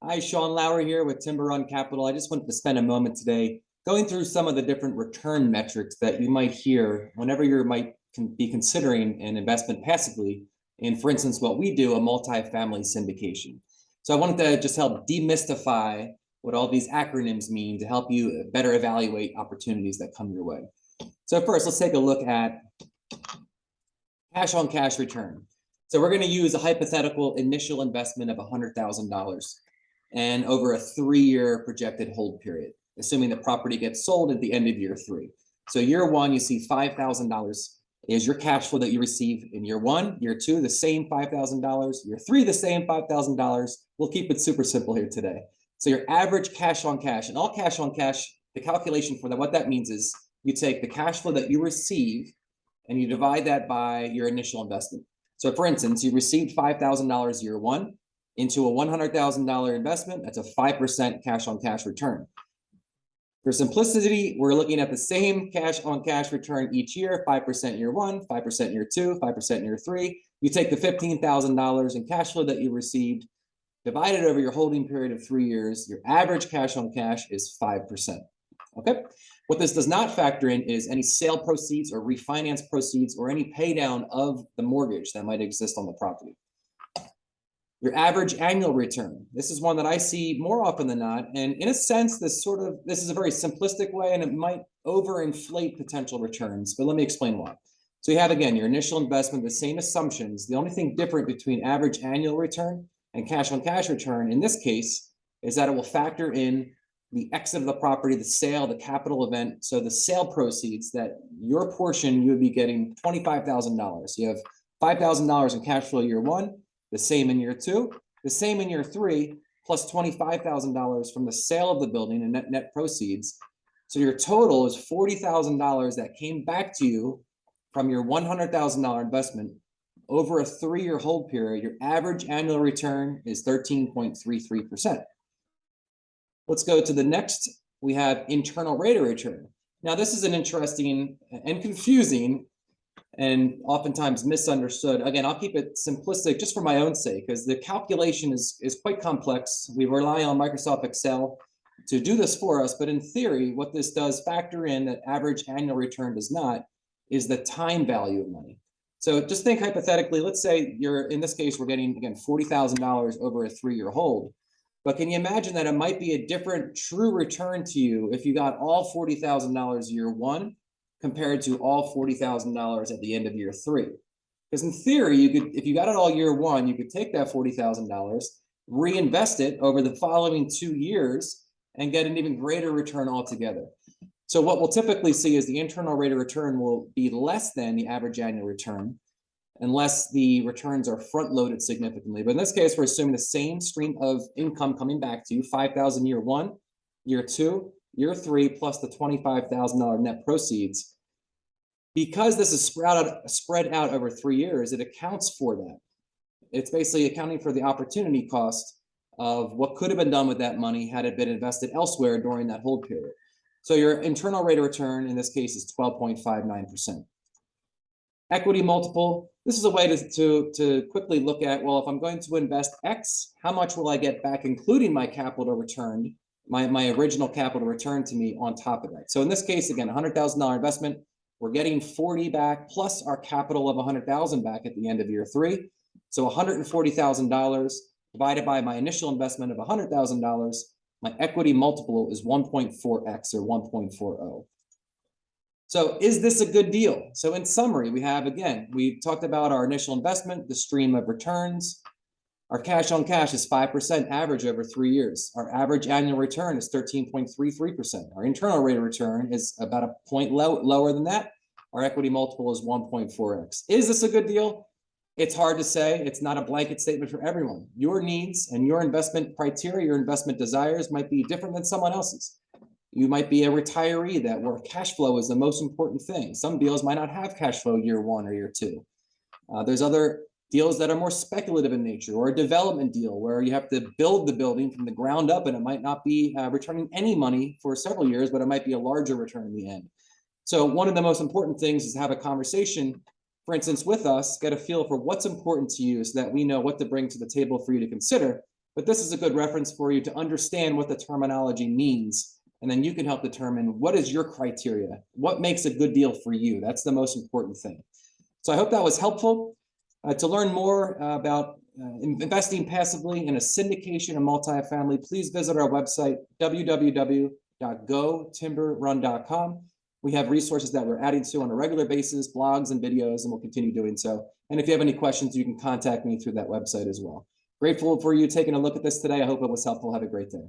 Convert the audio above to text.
Hi, Sean Lauer here with Timber Run Capital. I just wanted to spend a moment today going through some of the different return metrics that you might hear whenever you might be considering an investment passively in, for instance, what we do, a multifamily syndication. So I wanted to just help demystify what all these acronyms mean to help you better evaluate opportunities that come your way. So first, let's take a look at cash on cash return. So we're going to use a hypothetical initial investment of $100,000 and over a 3-year projected hold period, assuming the property gets sold at the end of year 3. So year 1, you see $5,000 is your cash flow that you receive in year 1. Year 2, the same $5,000. Year 3, the same $5,000. We'll keep it super simple here today. So your average cash on cash, and all cash on cash, the calculation for that, what that means is you take the cash flow that you receive and you divide that by your initial investment. So for instance, you received $5,000 year 1 into a $100,000 investment. That's a 5% cash on cash return. For simplicity, we're looking at the same cash on cash return each year, 5% year 1, 5% year 2, 5% year 3. You take the $15,000 in cash flow that you received, divide it over your holding period of 3 years. Your average cash on cash is 5%. Okay. What this does not factor in is any sale proceeds or refinance proceeds or any pay down of the mortgage that might exist on the property. Your average annual return. This is one that I see more often than not. And in a sense, this is a very simplistic way and it might overinflate potential returns, but let me explain why. So you have, again, your initial investment, the same assumptions. The only thing different between average annual return and cash on cash return in this case is that it will factor in the exit of the property, the sale, the capital event. So the sale proceeds, that your portion, you would be getting $25,000. You have $5,000 in cash flow year 1, the same in year 2, the same in year 3, plus $25,000 from the sale of the building and net proceeds. So your total is $40,000 that came back to you from your $100,000 investment over a 3-year hold period. Your average annual return is 13.33%. Let's go to the next. We have internal rate of return. Now, this is an interesting and confusing and oftentimes misunderstood. Again, I'll keep it simplistic just for my own sake, because the calculation is quite complex. We rely on Microsoft Excel to do this for us, but in theory, what this does factor in that average annual return does not is the time value of money. So just think hypothetically, let's say in this case, we're getting, again, $40,000 over a 3-year hold. But can you imagine that it might be a different true return to you if you got all $40,000 year 1 compared to all $40,000 at the end of year 3? Because in theory, you could, if you got it all year 1, you could take that $40,000, reinvest it over the following 2 years, and get an even greater return altogether. So what we'll typically see is the internal rate of return will be less than the average annual return, unless the returns are front-loaded significantly. But in this case, we're assuming the same stream of income coming back to you, $5,000 year 1, year 2, year 3, plus the $25,000 net proceeds. Because this is spread out over 3 years, it accounts for that. It's basically accounting for the opportunity cost of what could have been done with that money had it been invested elsewhere during that hold period. So your internal rate of return in this case is 12.59%. Equity multiple. This is a way to quickly look at, well, if I'm going to invest X, how much will I get back, including my capital returned, my original capital returned to me on top of that. So in this case, again, $100,000 investment, we're getting 40 back plus our capital of 100,000 back at the end of year 3. So $140,000 divided by my initial investment of $100,000, my equity multiple is 1.4x or 1.40. So is this a good deal? So in summary, we have, again, we talked about our initial investment, the stream of returns. Our cash on cash is 5% average over 3 years. Our average annual return is 13.33%. Our internal rate of return is about a point lower than that. Our equity multiple is 1.4x. Is this a good deal? It's hard to say. It's not a blanket statement for everyone. Your needs and your investment criteria, your investment desires might be different than someone else's. You might be a retiree where cash flow is the most important thing. Some deals might not have cash flow year 1 or year 2. There's other deals that are more speculative in nature, or a development deal where you have to build the building from the ground up and it might not be returning any money for several years, but it might be a larger return in the end. So one of the most important things is to have a conversation, for instance, with us, get a feel for what's important to you so that we know what to bring to the table for you to consider. but this is a good reference for you to understand what the terminology means. And then you can help determine what is your criteria, what makes a good deal for you. That's the most important thing. So I hope that was helpful. To learn more about investing passively in a syndication of multifamily, please visit our website, www.gotimberrun.com. We have resources that we're adding to on a regular basis, blogs and videos, and we'll continue doing so. And if you have any questions, you can contact me through that website as well. Grateful for you taking a look at this today. I hope it was helpful. Have a great day.